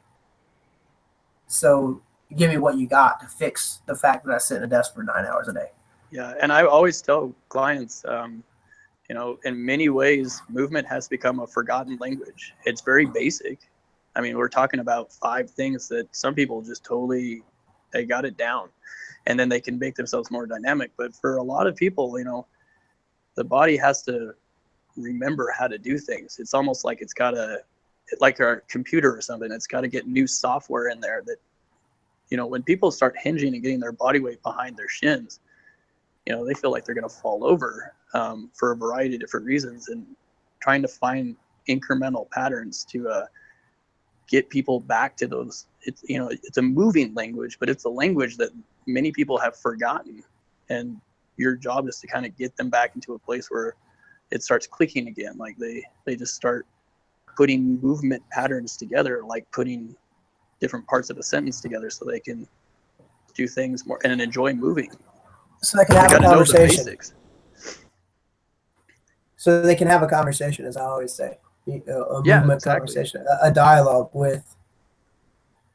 S1: So give me what you got to fix the fact that I sit at a desk for 9 hours a day.
S2: Yeah. And I always tell clients, you know, in many ways, movement has become a forgotten language. It's very basic. I mean, we're talking about 5 things that some people just totally, they got it down, and then they can make themselves more dynamic. But for a lot of people, you know, the body has to remember how to do things. It's almost like it's got to, like a computer or something, it's got to get new software in there that, you know, when people start hinging and getting their body weight behind their shins, you know, they feel like they're going to fall over for a variety of different reasons, and trying to find incremental patterns to get people back to those. It's, you know, it's a moving language, but it's a language that many people have forgotten, and your job is to kind of get them back into a place where it starts clicking again. Like they just start putting movement patterns together, like putting different parts of a sentence together, so they can do things more and enjoy moving.
S1: So they can have a conversation.
S2: The
S1: so they can have a conversation, as I always say, a movement
S2: exactly.
S1: conversation, a dialogue with.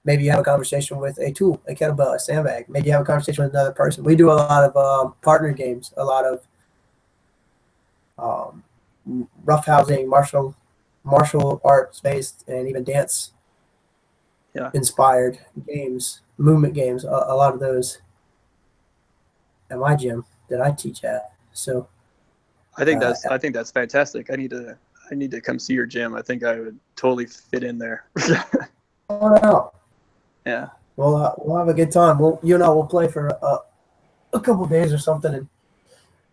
S1: Maybe you have a conversation with a tool, a kettlebell, a sandbag. Maybe you have a conversation with another person. We do a lot of partner games, a lot of roughhousing, martial arts based, and even dance inspired games, movement games. A lot of those at my gym that I teach at. So
S2: I think that's fantastic. I need to come see your gym. I think I would totally fit in there.
S1: out.
S2: Yeah.
S1: We'll have a good time. We'll play for a couple of days or something,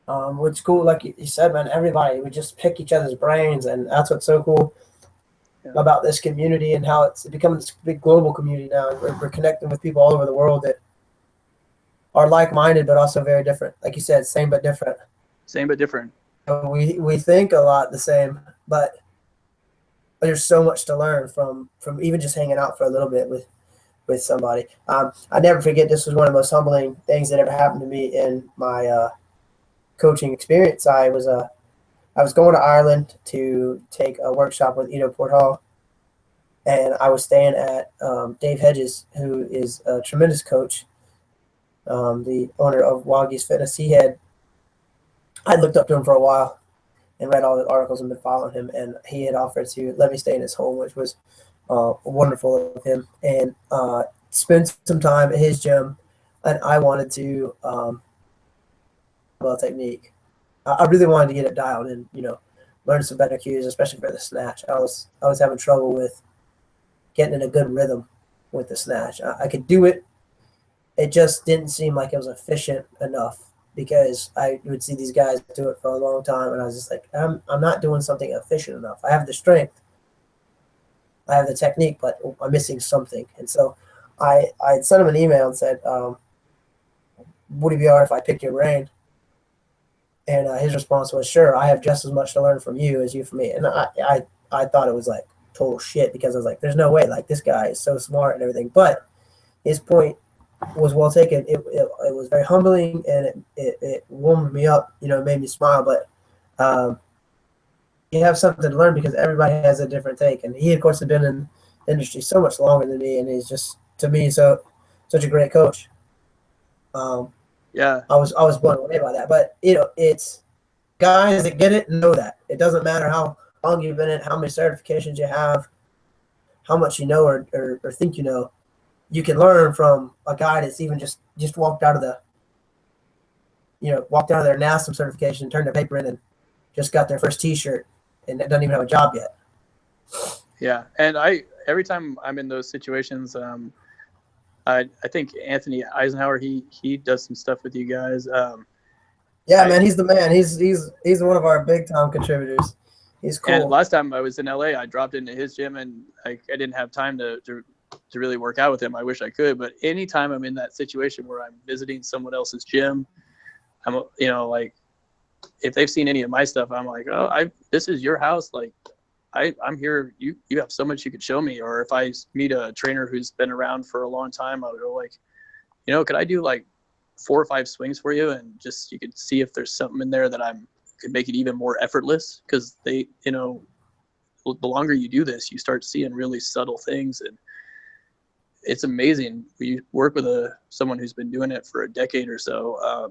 S1: and what's cool, like you said, man, everybody would just pick each other's brains, and that's what's so cool about this community, and how it's becoming this big global community now. We're connecting with people all over the world that are like-minded, but also very different. Like you said, same but different.
S2: Same but different.
S1: We think a lot the same, but there's so much to learn from even just hanging out for a little bit with somebody. I never forget, this was one of the most humbling things that ever happened to me in my coaching experience. I was going to Ireland to take a workshop with Ido Portal, and I was staying at Dave Hedges, who is a tremendous coach, the owner of Wild Geese Fitness. I'd looked up to him for a while and read all the articles and been following him, and he had offered to let me stay in his home, which was wonderful of him, and spend some time at his gym. And I wanted to technique. I really wanted to get it dialed in, learn some better cues, especially for the snatch. I was having trouble with getting in a good rhythm with the snatch. I could do it. It just didn't seem like it was efficient enough, because I would see these guys do it for a long time, and I was just like, I'm not doing something efficient enough. I have the strength, I have the technique, but I'm missing something. And so I sent him an email and said, would it be all right if I pick your brain? And his response was, sure, I have just as much to learn from you as you from me. And I thought it was like total shit, because I was like, there's no way, like, this guy is so smart and everything. But his point was well taken. It was very humbling, and it warmed me up, it made me smile. But you have something to learn, because everybody has a different take. And he, of course, had been in the industry so much longer than me, and he's just, to me, such a great coach.
S2: Yeah,
S1: I was blown away by that. But it's guys that get it know that it doesn't matter how long you've been in, how many certifications you have, how much you know or think you know. You can learn from a guy that's even just walked out of their NASM certification, turned their paper in, and just got their first T-shirt, and doesn't even have a job yet.
S2: Yeah, and every time I'm in those situations, I think Anthony Eisenhower, he does some stuff with you guys.
S1: Man, he's the man. He's one of our big time contributors. He's cool.
S2: And last time I was in LA, I dropped into his gym, and I didn't have time to really work out with him. I wish I could, but anytime I'm in that situation where I'm visiting someone else's gym, I'm like, if they've seen any of my stuff, I'm like, oh, this is your house. Like, I'm here. You have so much you could show me. Or if I meet a trainer who's been around for a long time, I'll go like, could I do like 4 or 5 swings for you, and just you could see if there's something in there that could make it even more effortless. Because they, the longer you do this, you start seeing really subtle things, and it's amazing. We work with someone who's been doing it for a decade or so.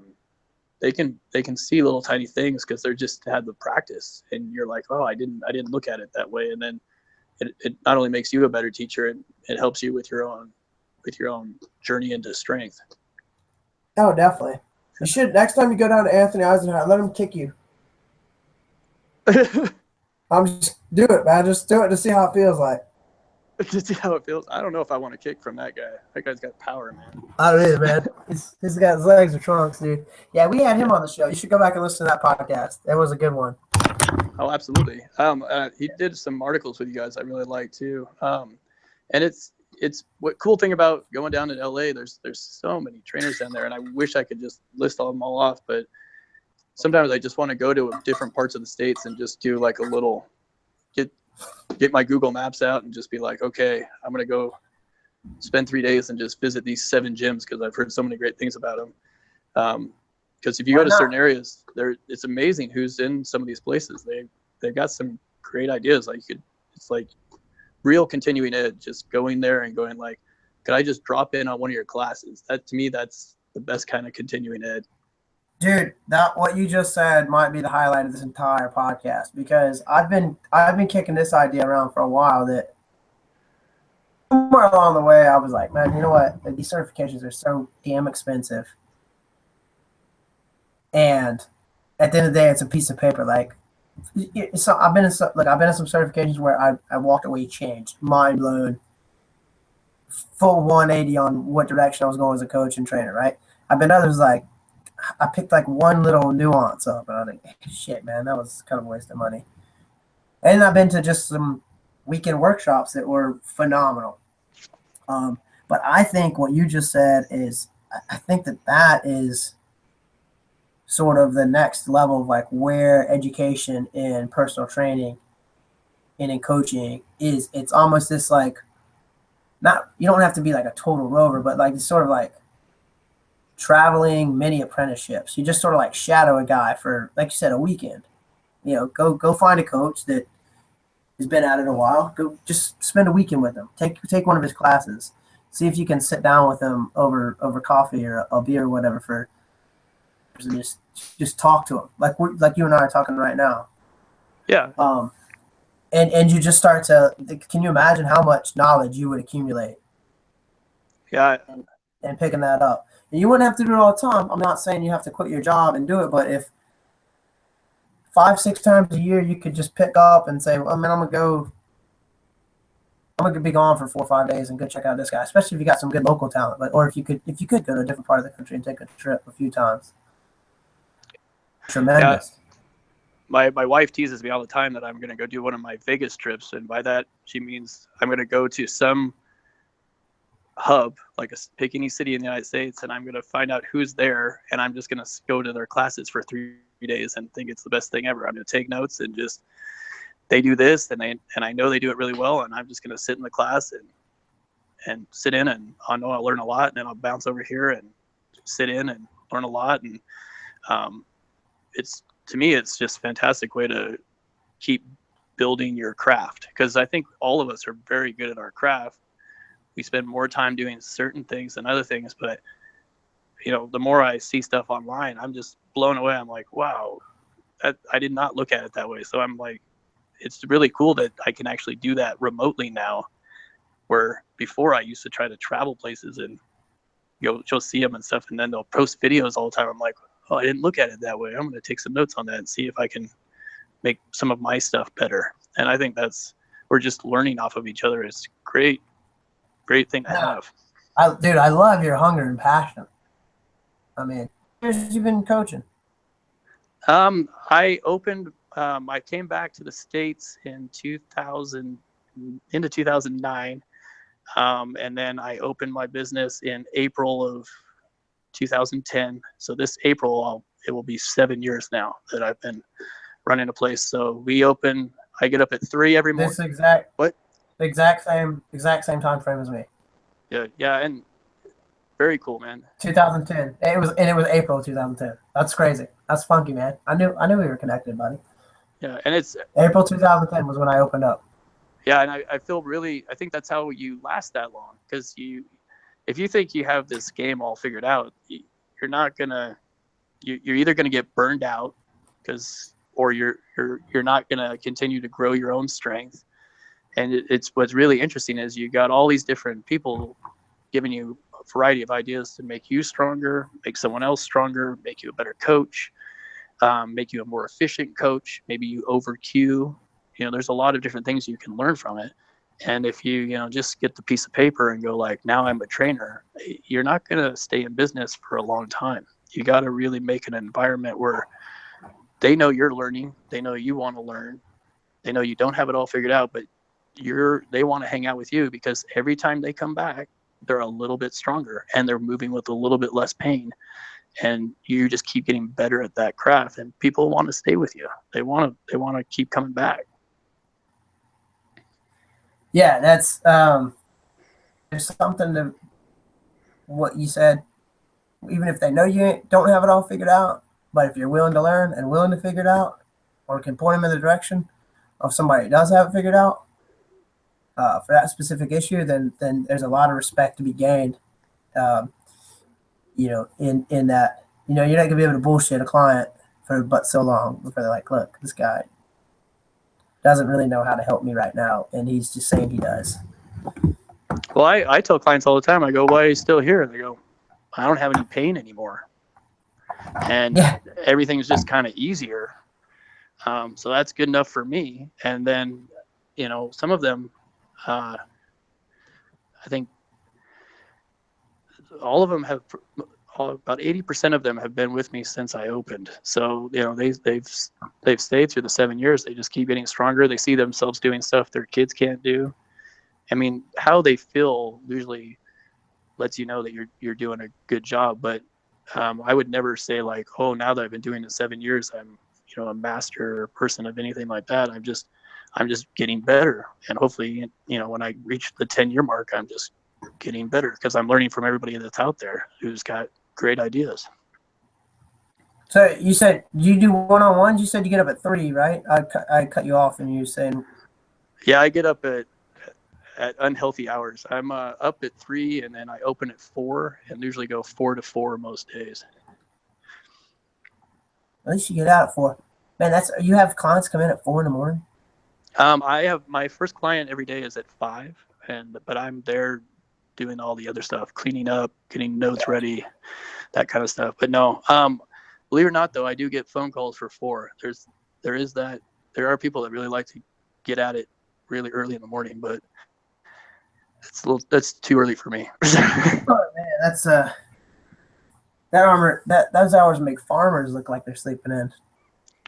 S2: They can see little tiny things because they're just had the practice, and you're like, oh, I didn't look at it that way. And then it not only makes you a better teacher, it helps you with your own journey into strength.
S1: Oh, definitely. You should, next time you go down to Anthony Eisenhower, let him kick you. I'm just do it, man. Just do it to see how it feels like.
S2: To see how it feels. I don't know if I want to kick from that guy. That guy's got power, man.
S1: I don't either, man. He's got his legs are trunks, dude. Yeah, we had him on the show. You should go back and listen to that podcast. That was a good one.
S2: Oh, absolutely. He did some articles with you guys I really like too. And it's what cool thing about going down to LA. There's so many trainers down there, and I wish I could just list them all off. But sometimes I just want to go to different parts of the states and just do like a little get my Google Maps out and just be like, okay, I'm gonna go spend 3 days and just visit these 7 gyms because I've heard so many great things about them. Because if you go to certain areas, it's amazing who's in some of these places. They've got some great ideas. Like it's like real continuing ed, just going there and going like, could I just drop in on one of your classes? That to me, that's the best kind of continuing ed.
S1: Dude, what you just said might be the highlight of this entire podcast, because I've been kicking this idea around for a while that somewhere along the way I was like, man, you know what? These certifications are so damn expensive. And at the end of the day, it's a piece of paper. Like, so I've been in some certifications where I walked away changed, mind blown, full 180 on what direction I was going as a coach and trainer. Right? I've been others like I picked like one little nuance up, and I was like, shit, man, that was kind of a waste of money. And I've been to just some weekend workshops that were phenomenal. But I think what you just said is, I think that is sort of the next level of like where education in personal training and in coaching is. It's almost this like, not, you don't have to be like a total rover, but like it's sort of like traveling mini apprenticeships. You just sort of like shadow a guy for, like you said, a weekend. Go find a coach that has been at it a while. Go just spend a weekend with him. Take one of his classes. See if you can sit down with him over coffee or a beer or whatever for, and just talk to him like you and I are talking right now.
S2: Yeah.
S1: And you just start to. Can you imagine how much knowledge you would accumulate?
S2: Yeah.
S1: And picking that up. And you wouldn't have to do it all the time. I'm not saying you have to quit your job and do it, but if 5-6 times a year you could just pick up and say, well, man, I'm gonna be gone for 4 or 5 days and go check out this guy, especially if you got some good local talent. Or if you could go to a different part of the country and take a trip a few times. Tremendous.
S2: Yeah. My wife teases me all the time that I'm going to go do one of my Vegas trips. And by that, she means I'm going to go to some hub, like pick any city in the United States, and I'm going to find out who's there. And I'm just going to go to their classes for 3 days and think it's the best thing ever. I'm going to take notes and just, they do this and I know they do it really well. And I'm just going to sit in the class and sit in, and I know I'll learn a lot, and then I'll bounce over here and sit in and learn a lot. And, to me, it's just a fantastic way to keep building your craft, because I think all of us are very good at our craft. We spend more time doing certain things than other things, but the more I see stuff online, I'm just blown away. I'm like, wow, I did not look at it that way. So I'm like, it's really cool that I can actually do that remotely now, where before I used to try to travel places and you'll see them and stuff, and then they'll post videos all the time. I'm like, oh, I didn't look at it that way. I'm going to take some notes on that and see if I can make some of my stuff better. And I think we're just learning off of each other. It's great thing to have.
S1: I love your hunger and passion. I mean, how years you've been coaching?
S2: I came back to the States in 2009. And then I opened my business in April of 2010. So this April, I'll it will be 7 years now that I've been running a place. So I get up at 3 every morning.
S1: Exact same time frame as me.
S2: Yeah, and very cool, man.
S1: 2010. It was April 2010. That's crazy. That's funky, man. I knew we were connected, buddy.
S2: Yeah, and it's
S1: April 2010 was when I opened up.
S2: Yeah, and I think that's how you last that long, because if you think you have this game all figured out, you're not gonna, you're either gonna get burned out, or you're not gonna continue to grow your own strength. And it's what's really interesting is you got all these different people giving you a variety of ideas to make you stronger, make someone else stronger, make you a better coach, make you a more efficient coach. Maybe you over cue. There's a lot of different things you can learn from it. And if you just get the piece of paper and go like, now I'm a trainer, you're not going to stay in business for a long time. You got to really make an environment where they know you're learning, they know you want to learn, they know you don't have it all figured out, but they want to hang out with you, because every time they come back, they're a little bit stronger and they're moving with a little bit less pain. And you just keep getting better at that craft, and people want to stay with you. They want to keep coming back.
S1: Yeah, that's there's something to what you said. Even if they know you don't have it all figured out, but if you're willing to learn and willing to figure it out, or can point them in the direction of somebody who does have it figured out for that specific issue, then there's a lot of respect to be gained. In that, you're not gonna be able to bullshit a client for but so long before they're like, look, this guy doesn't really know how to help me right now, and he's just saying he does.
S2: Well, I tell clients all the time, I go, why are you still here? And they go, I don't have any pain anymore. And everything's just kind of easier. So that's good enough for me. And then, some of them, I think all of them about 80% of them have been with me since I opened. So, they've stayed through the 7 years. They just keep getting stronger. They see themselves doing stuff their kids can't do. I mean, how they feel usually lets you know that you're doing a good job. But I would never say like, oh, now that I've been doing it 7 years, I'm a master person of anything like that. I'm just getting better, and hopefully, when I reach the 10-year mark, I'm just getting better, because I'm learning from everybody that's out there who's got great ideas.
S1: So you said you do one-on-ones. You said you get up at 3, right? I cut you off, and you saying,
S2: yeah, I get up at unhealthy hours. I'm up at 3, and then I open at 4, and usually go 4 to 4 most days.
S1: At least you get out at 4. Man, you have clients come in at 4 in the morning?
S2: I have my first client every day is at 5, but I'm there doing all the other stuff, cleaning up, getting notes ready, that kind of stuff. But no, believe it or not, though, I do get phone calls for 4. There are people that really like to get at it really early in the morning, but that's too early for me.
S1: Oh man, that's those hours make farmers look like they're sleeping in.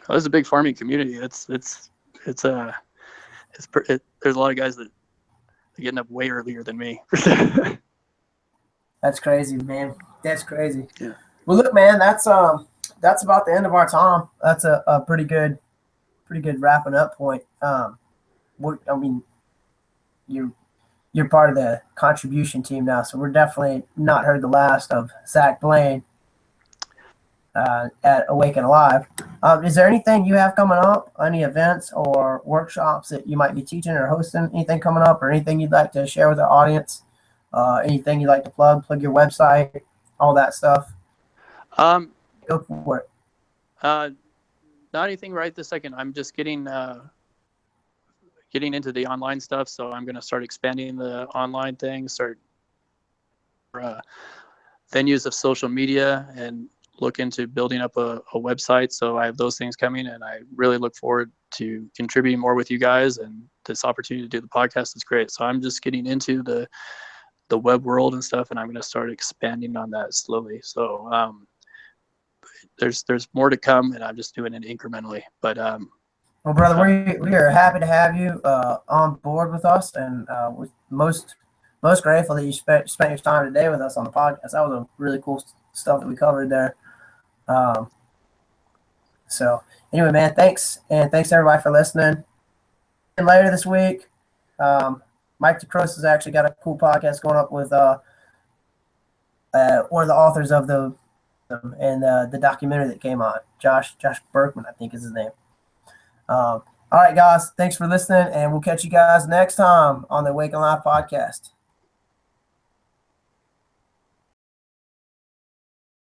S2: Oh, there's a big farming community. There's a lot of guys that are getting up way earlier than me.
S1: That's crazy, man. That's crazy.
S2: Yeah.
S1: Well, look, man, that's about the end of our time. That's a pretty good wrapping up point. You're part of the contribution team now, so we're definitely not heard the last of Zach Blain at Awake and Alive. Is there anything you have coming up? Any events or workshops that you might be teaching or hosting? Anything coming up, or anything you'd like to share with the audience? Anything you'd like to plug your website, all that stuff? Go for it.
S2: Not anything right this second. I'm just getting into the online stuff, so I'm going to start expanding the online thing, start venues of social media, and look into building up a website. So I have those things coming, and I really look forward to contributing more with you guys, and this opportunity to do the podcast is great. So I'm just getting into the web world and stuff, and I'm going to start expanding on that slowly. So there's more to come, and I'm just doing it incrementally. But
S1: well, brother, we are happy to have you on board with us, and we're most grateful that you spent your time today with us on the podcast. That was a really cool stuff that we covered there. So anyway, man, thanks. And thanks everybody for listening. And later this week, Mike DeCroce has actually got a cool podcast going up with one of the authors of the documentary that came on. Josh Berkman, I think is his name. All right, guys, thanks for listening, and we'll catch you guys next time on the Awaken Live podcast.